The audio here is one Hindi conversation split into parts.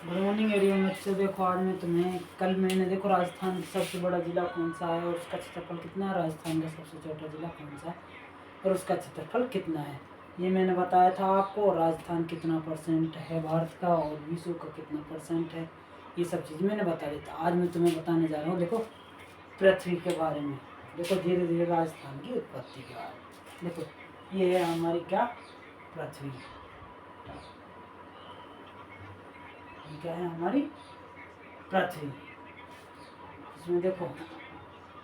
Good morning everyone. बच्चों देखो, आज मैं तुम्हें कल मैंने देखो राजस्थान का सबसे बड़ा जिला कौन सा है और उसका क्षेत्रफल कितना है, राजस्थान का सबसे छोटा जिला कौन सा है और उसका क्षेत्रफल कितना है, ये मैंने बताया था आपको। राजस्थान कितना परसेंट है भारत का और विश्व का कितना परसेंट है, ये सब चीज़ मैंने बता दी। था आज मैं तुम्हें बताने जा रहा हूँ देखो पृथ्वी के बारे में। देखो धीरे धीरे राजस्थान की उत्पत्ति के बारे में। देखो ये है हमारी क्या, पृथ्वी। ये क्या है, हमारी पृथ्वी। इसमें देखो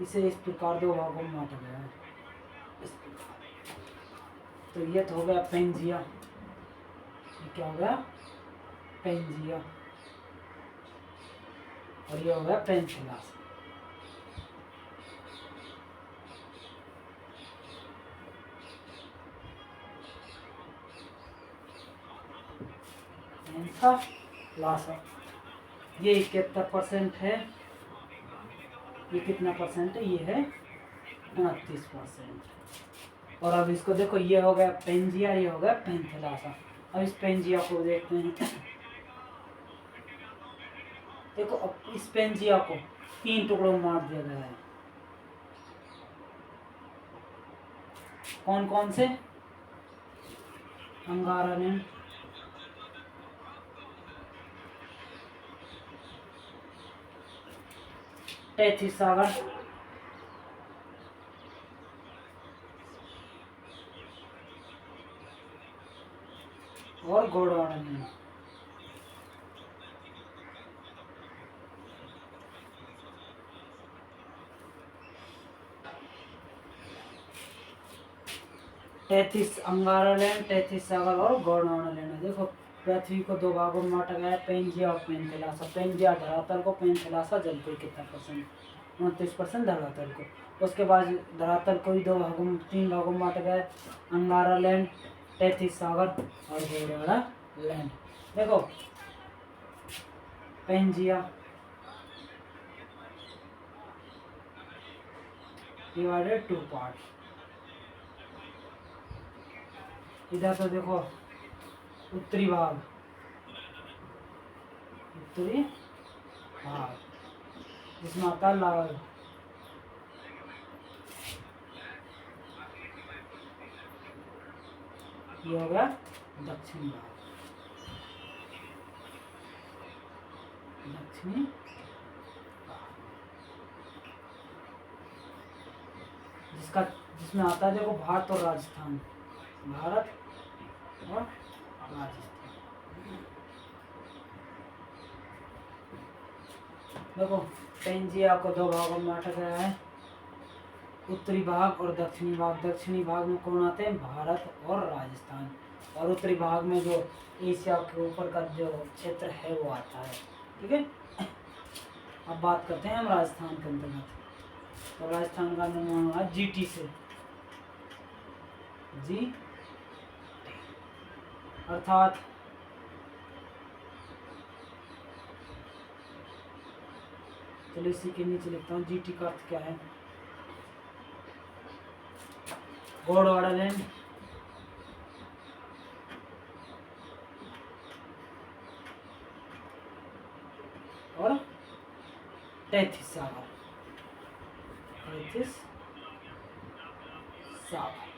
इसे इस प्रकार दो भागों में बांटा गया है, इस प्रकार। तो ये तो हो गया पेंजिया, ये क्या हो गया, पेंजिया, और ये हो गया पेंथिलास। पेंथालासा ये 71% है। ये कितना परसेंट है, ये है 29%। और अब इसको देखो, ये हो गया पेंजिया, ये हो गया पेंथिलासा। अब इस पेंजिया को देखते हैं। देखो अब इस पेंजिया को 3 टुकड़ों में बांट दिया गया है। कौन कौन से, अंगारालैंड, टेथिस सागर, और Gondwana land. Tethys Angara land, Tethys सागर और गोंडवाना लैंड। देखो पृथ्वी को दो भागों में बांटा गया है, पेंजिया और पेंथिलासा। पेंजिया धरातल को, पेंथिलासा जल को। कितना परसेंट, 29% धरातल को। उसके बाद धरातल को भी 3 भागों में बांटा गया है, अंगारा लैंड, टेथिस सागर और गोंडवाना लैंड। देखो पेंजिया डिवाइडेड 2 पार्ट। इधर तो देखो उत्तरी भाग, उत्तरी भाग जिसमें आता है लाल, ये हो गया दक्षिणी भाग, दक्षिणी जिसका जिसमें आता है देखो भारत और राजस्थान, भारत और राजस्थान। देखो पेंजिया को 2 भागों में बांटा गया है, उत्तरी भाग और दक्षिणी भाग। दक्षिणी भाग में कौन आते हैं, भारत और राजस्थान। और उत्तरी भाग में जो एशिया के ऊपर का जो क्षेत्र है वो आता है। ठीक है, अब बात करते हैं हम राजस्थान के अंतर्गत। तो राजस्थान का निर्माण हुआ जीटी से, जी अर्थात चलो इसी के नीचे लिखता हूँ, जीटी का अर्थ क्या है, गोंडवाना लैंड, और टेथिस सागर, टेथिस सागर।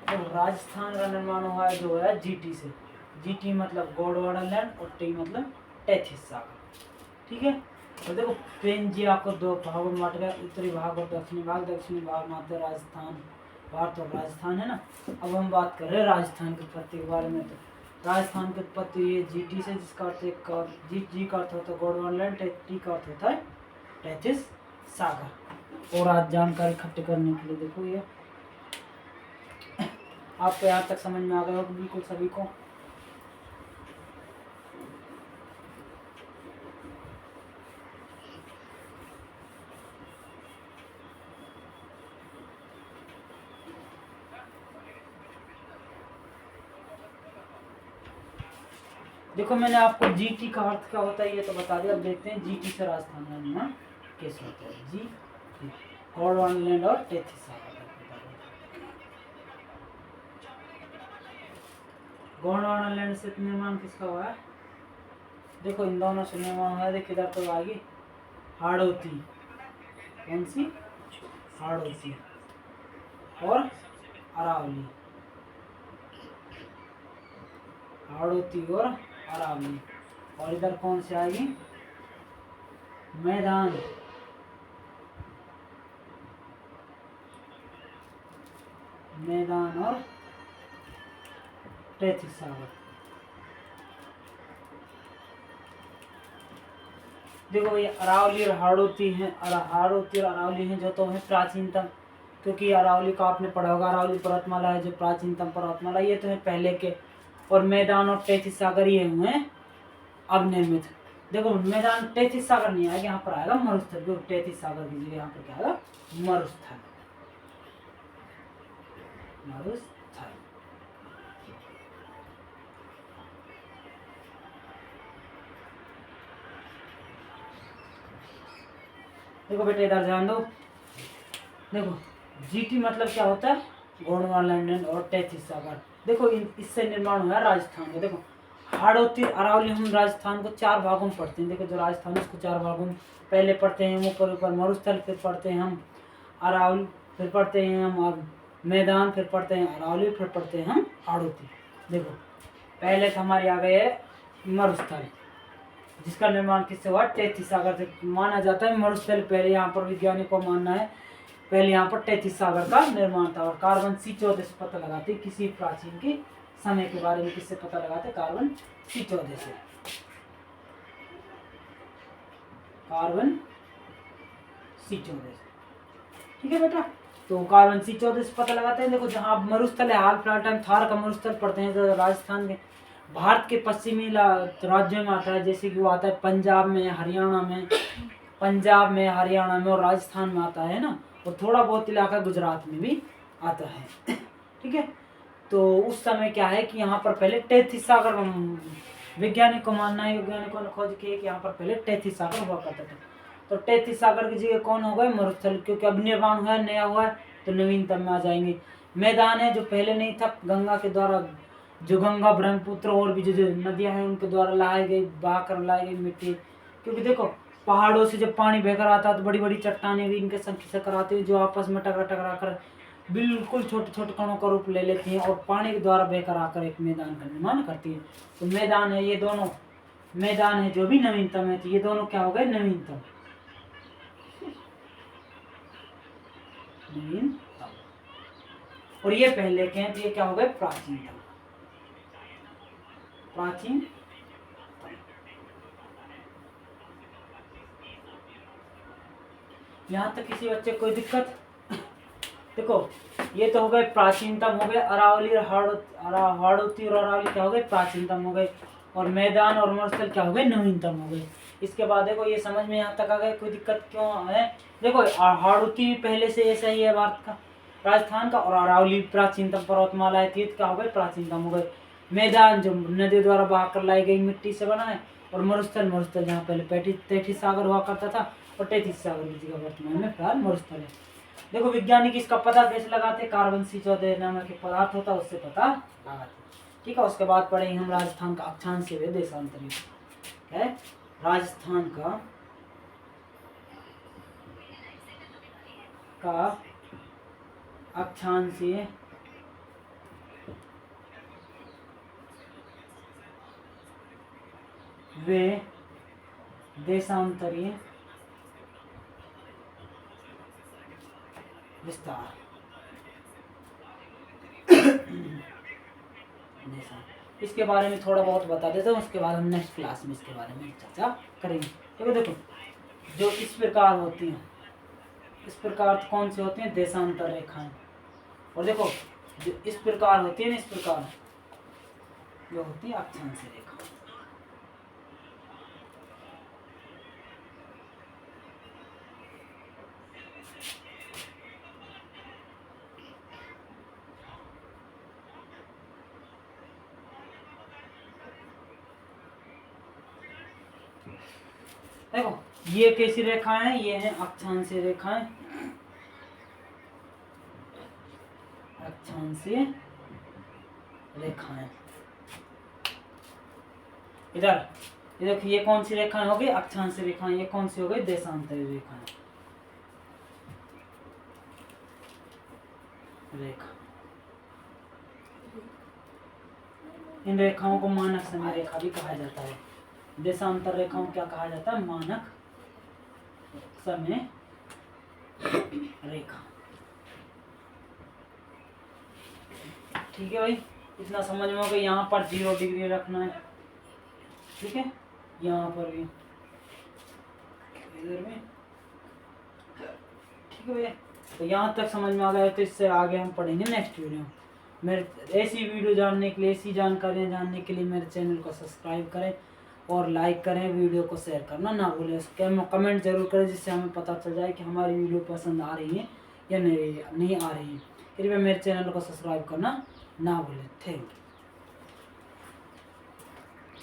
तो राजस्थान का निर्माण हुआ है जो है जीटी से। जीटी मतलब गोंडवाना लैंड और टी मतलब टेथिस सागर। ठीक है, तो देखो पेंजिया को 2 भागों में बांटा गया, उत्तरी भाग और दक्षिणी भाग। दक्षिणी भाग में आता है राजस्थान, भारत और राजस्थान है ना। अब हम बात कर रहे हैं राजस्थान की उत्पत्ति के बारे में। तो राजस्थान की उत्पत्ति ये जीटी से, जिसका अर्थ एक जी का अर्थ होता है गोंडवाना लैंड, टी का अर्थ होता है टेथिस सागर। और आज जानकारी इकट्ठी करने के लिए देखो ये आपको यहाँ तक समझ में आ गया होगा बिल्कुल सभी को। देखो मैंने आपको जीटी का अर्थ क्या होता है ये तो बता दिया। अब देखते हैं जीटी से राजस्थान का निर्माण कैसे होता है। जी गोंडवाना लैंड और टेथिस सागर। गोंडवाना लैंड से निर्माण किसका हुआ है? देखो इन दोनों से निर्माण हुआ है। देखिए इधर तो आगे हाड़ौती, कौन सी? हाड़ौती और अरावली, हाड़ौती और अरावली। और इधर कौन से आएगी? मैदान, मैदान और तैतीस सागर। देखो भैया अरावली और हाड़ौती हैं, हाड़ौती और अरावली हैं जो तो है प्राचीनतम, क्योंकि अरावली का आपने पढ़ा होगा, अरावली पर्वतमाला है जो प्राचीनतम पर्वतमाला, ये तो है पहले के। और मैदान और तैतीस सागर ये हुए अब निर्मित। देखो मैदान तैतीस सागर नहीं आएगा, यहाँ पर आएगा मरुस्थल, जो तैतीस सागर की जगह यहाँ पर क्या आएगा? मरुस्थल, मरुस्थल। देखो बेटे इधर ध्यान दो। देखो जीटी मतलब क्या होता है? गोंडवाना लैंड और तैतीस सागर। देखो इससे निर्माण हुआ राजस्थान में। देखो हाड़ौती अरावली हम राजस्थान को 4 भागों में पढ़ते हैं। देखो जो राजस्थान है उसको 4 भागों में पहले पढ़ते हैं ऊपर ऊपर मरुस्थल, फिर पढ़ते हैं हम अरावली, फिर पढ़ते हैं हम मैदान, फिर पढ़ते हैं अरावली, फिर पढ़ते हैं हम हाड़ौती। देखो पहले तो हमारे आ गए मरुस्थल, जिसका निर्माण किससे हुआ? तैतीस सागर से। माना जाता है मरुस्थल पहले, यहाँ पर वैज्ञानिकों को मानना है पहले यहाँ पर तैतीस सागर का निर्माण था। और कार्बन 14 से पता लगाते किसी प्राचीन के समय के बारे में, किससे पता लगाते? कार्बन 14 से, कार्बन 14 से। ठीक है बेटा, तो कार्बन 14 से पता लगाते हैं। देखो जहाँ मरुस्थल है, हाल फिलहाल टाइम थार का मरुस्थल पढ़ते हैं जो राजस्थान के भारत के पश्चिमी राज्यों में आता है, जैसे कि वो आता है पंजाब में, हरियाणा में, पंजाब में, हरियाणा में और राजस्थान में आता है ना, और थोड़ा बहुत इलाका गुजरात में भी आता है। ठीक है, तो उस समय क्या है कि यहाँ पर पहले 33 सागर, वैज्ञानिक को मानना है, वैज्ञानिकों ने खोज की कि यहाँ पर पहले 33 सागर हुआ करता था। तो 33 सागर की जगह कौन हो गए? मरुस्थल, क्योंकि अब निर्माण हुआ है, नया हुआ है, तो नवीनतम में आ जाएंगे। मैदान है जो पहले नहीं था, गंगा के द्वारा, जो गंगा ब्रह्मपुत्र और भी जो नदियां हैं उनके द्वारा लाई गई, बहा कर लाई गई मिट्टी। क्योंकि देखो पहाड़ों से जब पानी बहकर आता है तो बड़ी बड़ी चट्टानें भी इनके संग खिसक आती है, जो आपस में टकरा टकरा कर बिल्कुल छोटे छोटे कणों का रूप ले लेती हैं और पानी के द्वारा बहकर आकर एक मैदान का निर्माण करती है। तो मैदान है, ये दोनों मैदान है जो भी नवीनतम है, तो ये दोनों क्या हो गए? नवीनतम, नवीनतम। और ये पहले के हैं, तो ये क्या हो गए? प्राचीनतम, प्राचीन। यहाँ तक किसी बच्चे कोई दिक्कत? देखो ये तो हो गए प्राचीनतम हो गए, अरावली और हाड़ौती और अरावली क्या हो गए? प्राचीनतम हो गए। और मैदान और मरुस्थल क्या हो गए? नवीनतम हो गए। इसके बाद देखो ये समझ में यहाँ तक आ गए, कोई दिक्कत क्यों है? देखो हाड़ौती भी पहले से ऐसा ही है भारत का, राजस्थान का, और अरावली प्राचीनतम पर्वतमाला है, तीर्थ क्या हो गए? प्राचीनतम हो गए। मैदान जो नदियों द्वारा बहा कर लाई गई मिट्टी से बना है, और मरुस्थल, मरुस्थल जहाँ पहले 33 सागर हुआ करता था, और 33 सागर की जगह वर्तमान में फिलहाल मरुस्थल है। देखो वैज्ञानिक इसका पता कैसे लगाते? कार्बन 14 नामक एक पदार्थ होता है, उससे पता लगाते। ठीक है, उसके बाद पढ़ेंगे हम राजस्थान का अक्षांश व देशांतरी है। राजस्थान का अक्षांशीय वे देशांतरीय विस्तार। इसके बारे में थोड़ा बहुत बता देता हूँ, उसके बाद हम नेक्स्ट क्लास में इसके बारे में चर्चा करेंगे। तो देखो जो इस प्रकार होती हैं, इस प्रकार कौन से होते हैं? देशांतर रेखाएं। और देखो जो इस प्रकार होती है ना, इस प्रकार जो होती है अक्षांशीय रेखा। देखो ये कैसी रेखाएं हैं? ये हैं अक्षांशीय रेखाएं, अक्षांशीय रेखाएं। इधर ये देखो, ये कौन सी रेखाएं हो गई? अक्षांश रेखाएं। ये कौन सी हो गई? देशांतरी रेखाएं। रेखा, इन रेखाओं को मानक समय रेखा भी कहा जाता है। देशांतर रेखाओं क्या कहा जाता है? मानक समय रेखा। ठीक है भाई, इतना समझ में हो गया। यहाँ पर 0 डिग्री रखना है, ठीक है, यहाँ पर भी, इधर में, ठीक है भैया। तो यहाँ तक समझ में आ गया, तो इससे आगे हम पढ़ेंगे नेक्स्ट वीडियो में। मेरे ऐसी वीडियो जानने के लिए, ऐसी जानकारियाँ जानने के लिए मेरे चैनल को सब्सक्राइब करें और लाइक करें, वीडियो को शेयर करना ना भूलें। कमेंट जरूर करें, जिससे हमें पता चल जाए कि हमारी वीडियो पसंद आ रही है या नहीं आ रही है। कृपया मेरे चैनल को सब्सक्राइब करना ना भूलें। Thank you.